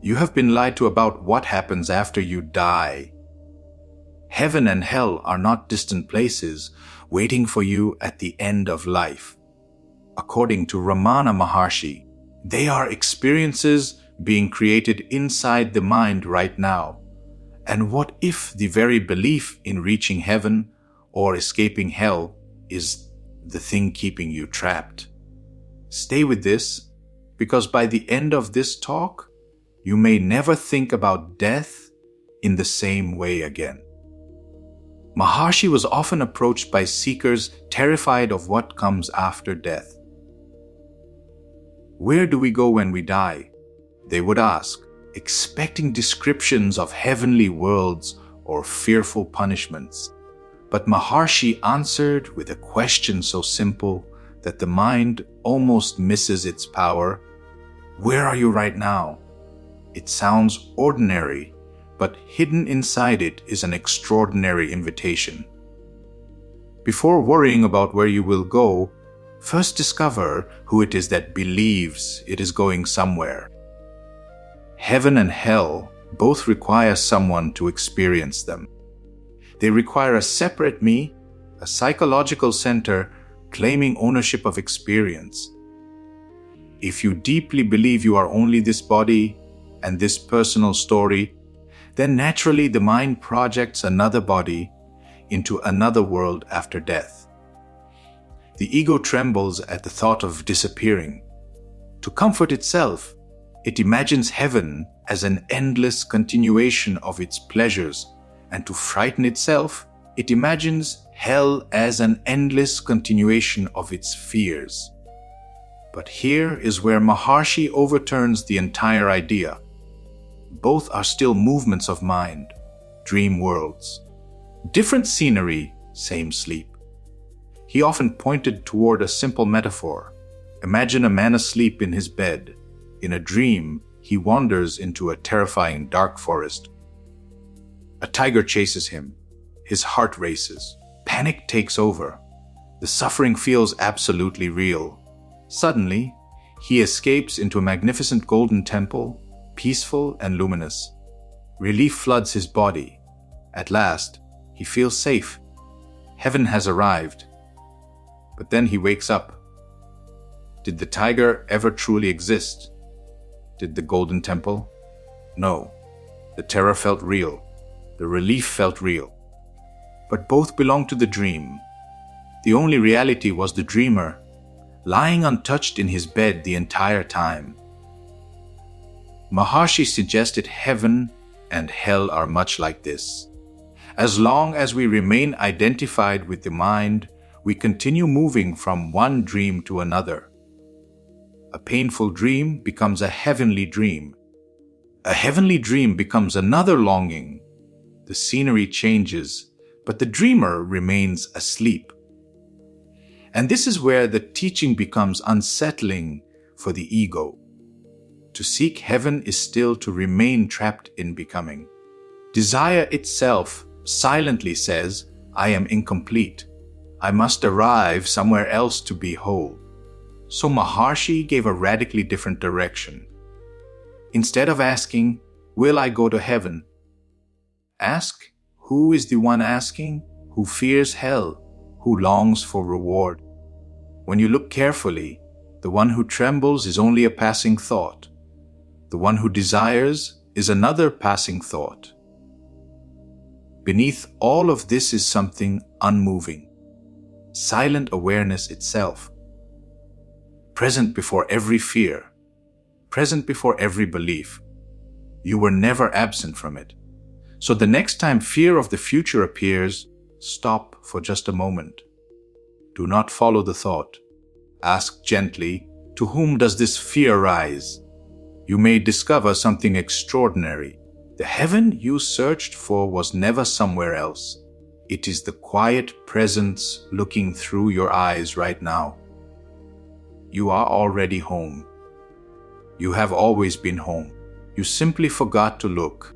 You have been lied to about what happens after you die. Heaven and hell are not distant places waiting for you at the end of life. According to Ramana Maharshi, they are experiences being created inside the mind right now. And what if the very belief in reaching heaven or escaping hell is the thing keeping you trapped? Stay with this, because by the end of this talk, you may never think about death in the same way again. Maharshi was often approached by seekers terrified of what comes after death. Where do we go when we die? They would ask, expecting descriptions of heavenly worlds or fearful punishments. But Maharshi answered with a question so simple that the mind almost misses its power. Where are you right now? It sounds ordinary, but hidden inside it is an extraordinary invitation. Before worrying about where you will go, first discover who it is that believes it is going somewhere. Heaven and hell both require someone to experience them. They require a separate me, a psychological center claiming ownership of experience. If you deeply believe you are only this body and this personal story, then naturally the mind projects another body into another world after death. The ego trembles at the thought of disappearing. To comfort itself, it imagines heaven as an endless continuation of its pleasures, and to frighten itself, it imagines hell as an endless continuation of its fears. But here is where Maharshi overturns the entire idea. Both are still movements of mind, dream worlds. Different scenery, same sleep. He often pointed toward a simple metaphor. Imagine a man asleep in his bed. In a dream, he wanders into a terrifying dark forest. A tiger chases him. His heart races. Panic takes over. The suffering feels absolutely real. Suddenly, he escapes into a magnificent golden temple, peaceful and luminous. Relief floods his body. At last, he feels safe. Heaven has arrived. But then he wakes up. Did the tiger ever truly exist? Did the golden temple? No. The terror felt real. The relief felt real. But both belonged to the dream. The only reality was the dreamer, lying untouched in his bed the entire time. Maharshi suggested heaven and hell are much like this. As long as we remain identified with the mind, we continue moving from one dream to another. A painful dream becomes a heavenly dream. A heavenly dream becomes another longing. The scenery changes, but the dreamer remains asleep. And this is where the teaching becomes unsettling for the ego. To seek heaven is still to remain trapped in becoming. Desire itself silently says, I am incomplete. I must arrive somewhere else to be whole. So Maharshi gave a radically different direction. Instead of asking, will I go to heaven? Ask, who is the one asking? Who fears hell? Who longs for reward? When you look carefully, the one who trembles is only a passing thought. The one who desires is another passing thought. Beneath all of this is something unmoving, silent awareness itself, present before every fear, present before every belief. You were never absent from it. So the next time fear of the future appears, stop for just a moment. Do not follow the thought. Ask gently, to whom does this fear rise? You may discover something extraordinary. The heaven you searched for was never somewhere else. It is the quiet presence looking through your eyes right now. You are already home. You have always been home. You simply forgot to look.